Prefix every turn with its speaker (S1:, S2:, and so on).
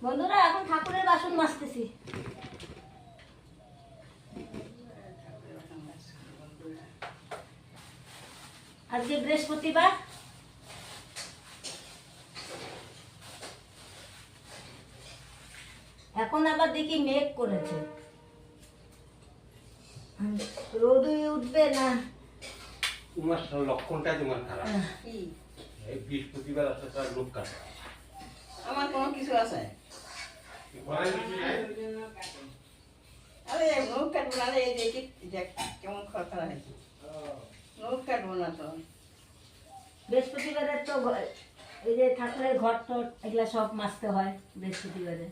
S1: বন্ধুরা এখন ঠাকুরের বাসন মাজতেছি। আজকে বৃহস্পতিবার, এখন আবার দেখি মেঘ করেছে, রোদই উঠবে না।
S2: তোমার লক্ষণটাই তোমার খারাপ। এই বৃহস্পতিবার আছে তার লোক কাটে।
S3: আমার কোনো কিছু আছে? আরে নখ কাটবো না, এই দেখি কেমন খরখরা হয়েছে। নখ কাটবো না তো।
S1: বৃহস্পতিবারে তো এই যে ঠাকুরের ঘর টর এগুলা সব মাজতে হয় বৃহস্পতিবারে।